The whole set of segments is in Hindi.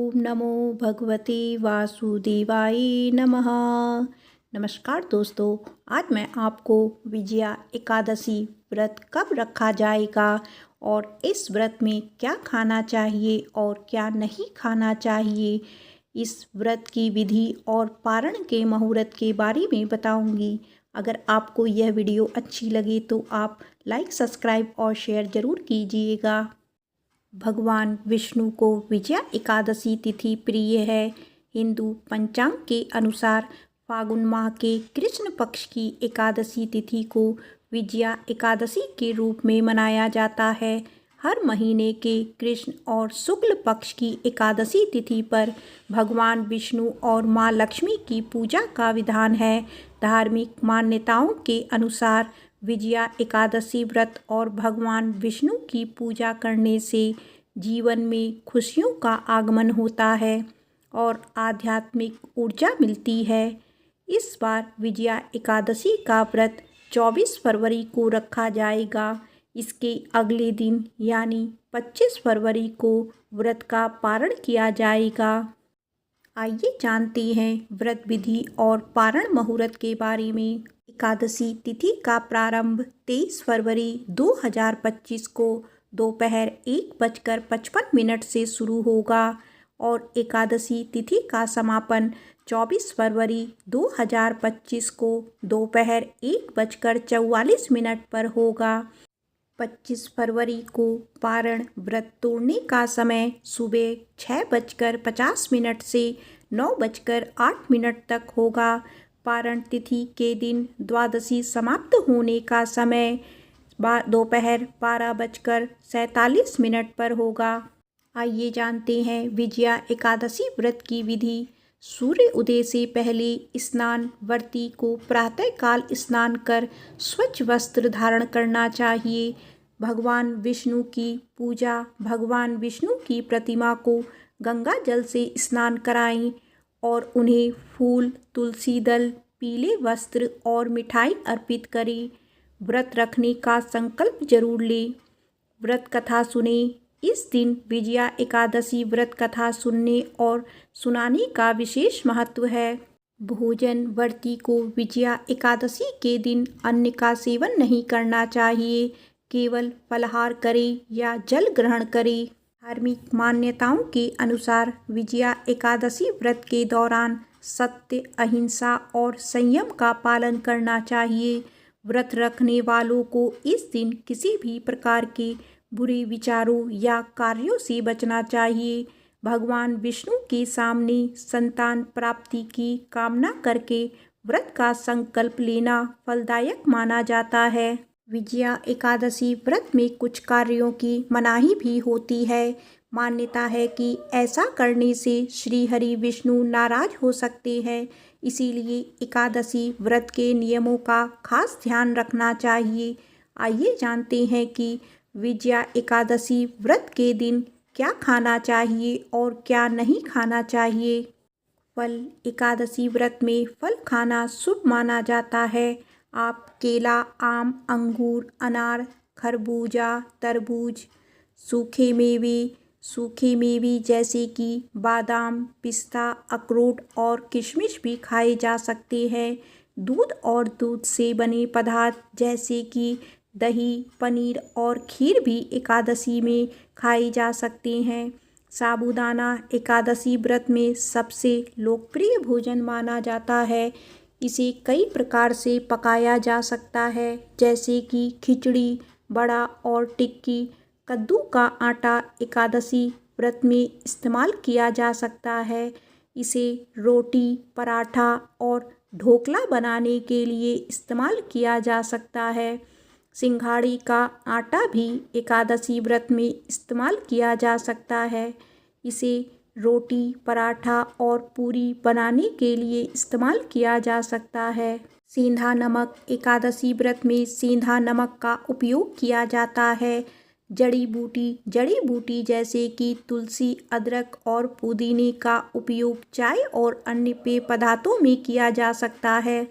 ओम नमो भगवते वासुदेवाय नमः। नमस्कार दोस्तों, आज मैं आपको विजया एकादशी व्रत कब रखा जाएगा और इस व्रत में क्या खाना चाहिए और क्या नहीं खाना चाहिए, इस व्रत की विधि और पारण के मुहूर्त के बारे में बताऊंगी। अगर आपको यह वीडियो अच्छी लगे तो आप लाइक, सब्सक्राइब और शेयर ज़रूर कीजिएगा। भगवान विष्णु को विजया एकादशी तिथि प्रिय है। हिंदू पंचांग के अनुसार फागुन माह के कृष्ण पक्ष की एकादशी तिथि को विजया एकादशी के रूप में मनाया जाता है। हर महीने के कृष्ण और शुक्ल पक्ष की एकादशी तिथि पर भगवान विष्णु और माँ लक्ष्मी की पूजा का विधान है। धार्मिक मान्यताओं के अनुसार विजया एकादशी व्रत और भगवान विष्णु की पूजा करने से जीवन में खुशियों का आगमन होता है और आध्यात्मिक ऊर्जा मिलती है। इस बार विजया एकादशी का व्रत 24 फरवरी को रखा जाएगा। इसके अगले दिन यानी 25 फरवरी को व्रत का पारण किया जाएगा। आइए जानते हैं व्रत विधि और पारण मुहूर्त के बारे में। एकादशी तिथि का प्रारंभ 23 फरवरी 2025 को दोपहर 1:55 से शुरू होगा और एकादशी तिथि का समापन 24 फरवरी 2025 को दोपहर 1:44 पर होगा। 25 फरवरी को पारण व्रत तोड़ने का समय सुबह 6:50 से 9:08 तक होगा। पारण तिथि के दिन द्वादशी समाप्त होने का समय दोपहर 12:47 पर होगा। आइए जानते हैं विजया एकादशी व्रत की विधि। सूर्य उदय से पहले स्नान व्रती को प्रातःकाल स्नान कर स्वच्छ वस्त्र धारण करना चाहिए। भगवान विष्णु की पूजा, भगवान विष्णु की प्रतिमा को गंगा जल से स्नान कराएं और उन्हें फूल, तुलसी दल, पीले वस्त्र और मिठाई अर्पित करें। व्रत रखने का संकल्प जरूर लें। व्रत कथा सुने। इस दिन विजया एकादशी व्रत कथा सुनने और सुनाने का विशेष महत्व है। भोजन व्रती को विजया एकादशी के दिन अन्न का सेवन नहीं करना चाहिए, केवल फलाहार करें या जल ग्रहण करें। धार्मिक मान्यताओं के अनुसार विजया एकादशी व्रत के दौरान सत्य, अहिंसा और संयम का पालन करना चाहिए। व्रत रखने वालों को इस दिन किसी भी प्रकार के बुरे विचारों या कार्यों से बचना चाहिए। भगवान विष्णु के सामने संतान प्राप्ति की कामना करके व्रत का संकल्प लेना फलदायक माना जाता है। विजया एकादशी व्रत में कुछ कार्यों की मनाही भी होती है। मान्यता है कि ऐसा करने से श्री हरि विष्णु नाराज हो सकते हैं, इसीलिए एकादशी व्रत के नियमों का खास ध्यान रखना चाहिए। आइए जानते हैं कि विजया एकादशी व्रत के दिन क्या खाना चाहिए और क्या नहीं खाना चाहिए। फल। एकादशी व्रत में फल खाना शुभ माना जाता है। आप केला, आम, अंगूर, अनार, खरबूजा, तरबूज, सूखे मेवे जैसे कि बादाम, पिस्ता, अखरोट और किशमिश भी खाए जा सकते हैं। दूध और दूध से बने पदार्थ जैसे कि दही, पनीर और खीर भी एकादशी में खाए जा सकते हैं। साबूदाना एकादशी व्रत में सबसे लोकप्रिय भोजन माना जाता है। इसे कई प्रकार से पकाया जा सकता है, जैसे कि खिचड़ी, बड़ा और टिक्की। कद्दू का आटा एकादशी व्रत में इस्तेमाल किया जा सकता है। इसे रोटी, पराठा और ढोकला बनाने के लिए इस्तेमाल किया जा सकता है। सिंघाड़े का आटा भी एकादशी व्रत में इस्तेमाल किया जा सकता है। इसे रोटी, पराठा और पूरी बनाने के लिए इस्तेमाल किया जा सकता है। सेंधा नमक। एकादशी व्रत में सेंधा नमक का उपयोग किया जाता है। जड़ी बूटी जैसे कि तुलसी, अदरक और पुदीने का उपयोग चाय और अन्य पेय पदार्थों में किया जा सकता है।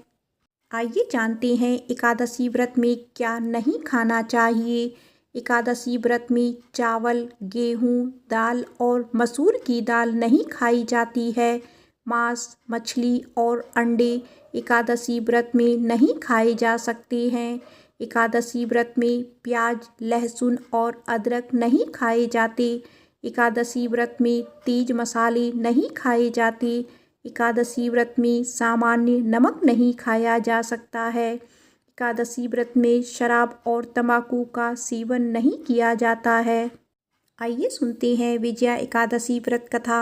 आइए जानते हैं एकादशी व्रत में क्या नहीं खाना चाहिए। एकादशी व्रत में चावल, गेहूँ, दाल और मसूर की दाल नहीं खाई जाती है। मांस, मछली और अंडे एकादशी व्रत में नहीं खाए जा सकते हैं। एकादशी व्रत में प्याज, लहसुन और अदरक नहीं खाए जाते। एकादशी व्रत में तेज मसाले नहीं खाए जाते। एकादशी व्रत में सामान्य नमक नहीं खाया जा सकता है। एकादशी व्रत में शराब और तंबाकू का सेवन नहीं किया जाता है। आइए सुनते हैं विजया एकादशी व्रत कथा।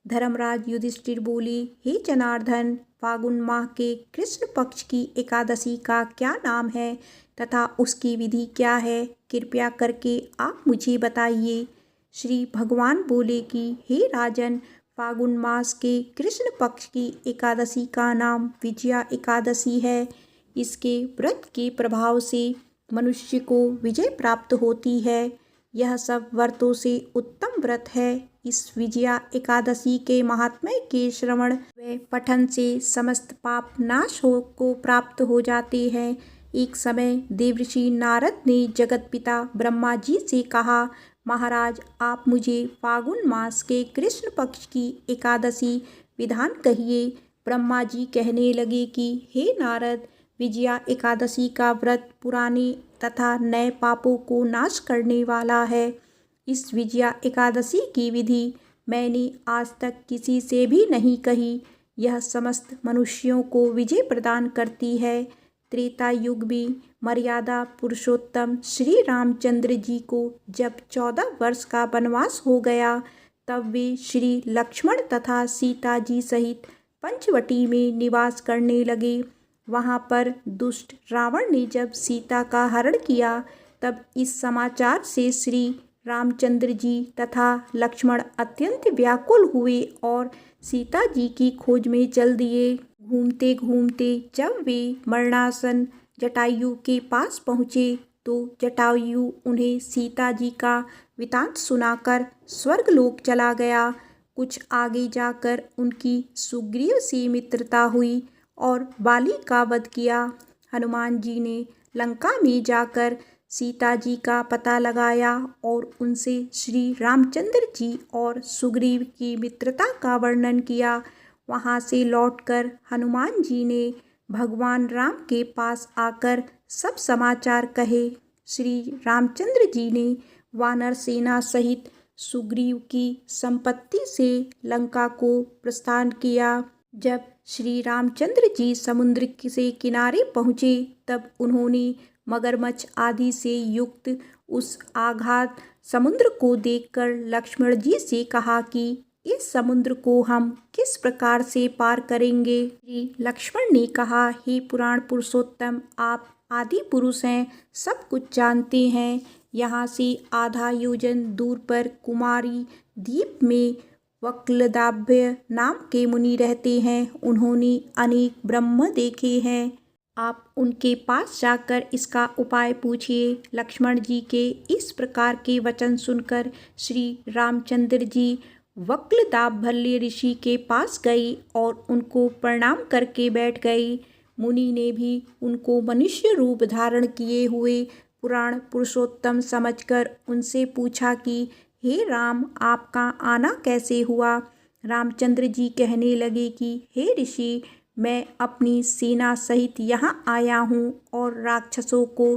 धर्मराज युधिष्ठिर बोले, हे जनार्दन, फागुन माह के कृष्ण पक्ष की एकादशी का क्या नाम है तथा उसकी विधि क्या है? कृपया करके आप मुझे बताइए। श्री भगवान बोले कि हे राजन, फागुन मास के कृष्ण पक्ष की एकादशी का नाम विजया एकादशी है। इसके व्रत के प्रभाव से मनुष्य को विजय प्राप्त होती है। यह सब व्रतों से उत्तम व्रत है। इस विजया एकादशी के महात्म्य के श्रवण व पठन से समस्त पाप नाश को प्राप्त हो जाते हैं। एक समय देवर्षि नारद ने जगत पिता ब्रह्मा जी से कहा, महाराज, आप मुझे फागुन मास के कृष्ण पक्ष की एकादशी विधान कहिए। ब्रह्मा जी कहने लगे कि हे नारद, विजया एकादशी का व्रत पुराने तथा नए पापों को नाश करने वाला है। इस विजया एकादशी की विधि मैंने आज तक किसी से भी नहीं कही। यह समस्त मनुष्यों को विजय प्रदान करती है। त्रेता युग में मर्यादा पुरुषोत्तम श्री रामचंद्र जी को जब 14 वर्ष का वनवास हो गया, तब वे श्री लक्ष्मण तथा सीता जी सहित पंचवटी में निवास करने लगे। वहाँ पर दुष्ट रावण ने जब सीता का हरण किया, तब इस समाचार से श्री रामचंद्र जी तथा लक्ष्मण अत्यंत व्याकुल हुए और सीता जी की खोज में चल दिए। घूमते घूमते जब वे मरणासन जटायु के पास पहुँचे, तो जटायु उन्हें सीता जी का वृतांत सुनाकर स्वर्गलोक चला गया। कुछ आगे जाकर उनकी सुग्रीव से मित्रता हुई और बाली का वध किया। हनुमान जी ने लंका में जाकर सीता जी का पता लगाया और उनसे श्री रामचंद्र जी और सुग्रीव की मित्रता का वर्णन किया। वहाँ से लौटकर हनुमान जी ने भगवान राम के पास आकर सब समाचार कहे। श्री रामचंद्र जी ने वानर सेना सहित सुग्रीव की संपत्ति से लंका को प्रस्थान किया। जब श्री रामचंद्र जी समुद्र से किनारे पहुँचे, तब उन्होंने मगरमच्छ आदि से युक्त उस आगाध समुद्र को देखकर लक्ष्मण जी से कहा कि इस समुद्र को हम किस प्रकार से पार करेंगे? श्री लक्ष्मण ने कहा, हे पुराण पुरुषोत्तम, आप आदि पुरुष हैं, सब कुछ जानते हैं। यहाँ से आधा योजन दूर पर कुमारी द्वीप में वक्लदाभ्य नाम के मुनि रहते हैं। उन्होंने अनेक ब्रह्म देखे हैं। आप उनके पास जाकर इसका उपाय पूछिए। लक्ष्मण जी के इस प्रकार के वचन सुनकर श्री रामचंद्र जी वक्लदाभल्य ऋषि के पास गए और उनको प्रणाम करके बैठ गए। मुनि ने भी उनको मनुष्य रूप धारण किए हुए पुराण पुरुषोत्तम समझकर उनसे पूछा कि हे राम, आपका आना कैसे हुआ? रामचंद्र जी कहने लगे कि हे ऋषि, मैं अपनी सेना सहित यहाँ आया हूँ और राक्षसों को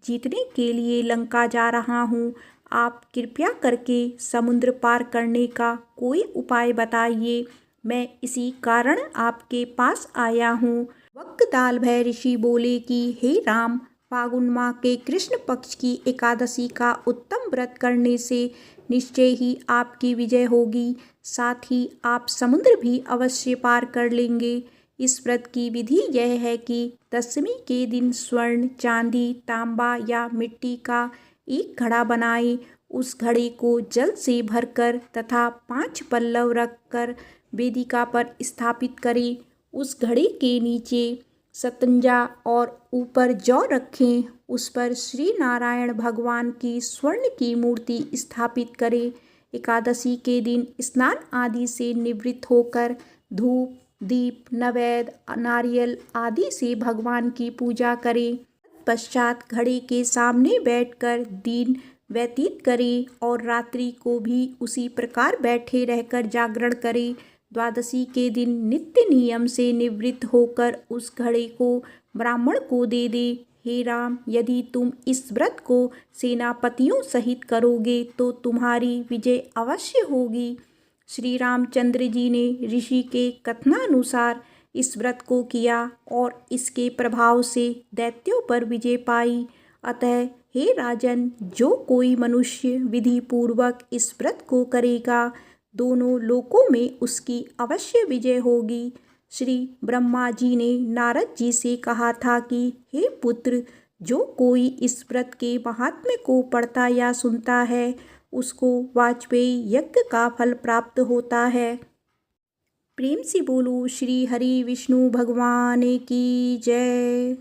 जीतने के लिए लंका जा रहा हूँ। आप कृपया करके समुद्र पार करने का कोई उपाय बताइए। मैं इसी कारण आपके पास आया हूँ। वक्लदाभय ऋषि बोले कि हे राम, फागुन माह के कृष्ण पक्ष की एकादशी का उत्तम व्रत करने से निश्चय ही आपकी विजय होगी। साथ ही आप समुद्र भी अवश्य पार कर लेंगे। इस व्रत की विधि यह है कि दशमी के दिन स्वर्ण, चांदी, तांबा या मिट्टी का एक घड़ा बनाएं। उस घड़े को जल से भरकर तथा 5 पल्लव रखकर वेदिका पर स्थापित करें। उस घड़े के नीचे सतंजा और ऊपर जौ रखें। उस पर श्री नारायण भगवान की स्वर्ण की मूर्ति स्थापित करें। एकादशी के दिन स्नान आदि से निवृत्त होकर धूप, दीप, नैवेद्य, नारियल आदि से भगवान की पूजा करें। पश्चात घड़े के सामने बैठकर दीन व्यतीत करें और रात्रि को भी उसी प्रकार बैठे रहकर जागरण करें। द्वादशी के दिन नित्य नियम से निवृत्त होकर उस घड़े को ब्राह्मण को दे दे। हे राम, यदि तुम इस व्रत को सेनापतियों सहित करोगे तो तुम्हारी विजय अवश्य होगी। श्री रामचंद्र जी ने ऋषि के कथनानुसार इस व्रत को किया और इसके प्रभाव से दैत्यों पर विजय पाई। अतः हे राजन, जो कोई मनुष्य विधि पूर्वक इस व्रत को करेगा, दोनों लोकों में उसकी अवश्य विजय होगी। श्री ब्रह्मा जी ने नारद जी से कहा था कि हे पुत्र, जो कोई इस व्रत के महात्म्य को पढ़ता या सुनता है, उसको वाजपेयी यज्ञ का फल प्राप्त होता है। प्रेम से बोलो श्री हरि विष्णु भगवान की जय।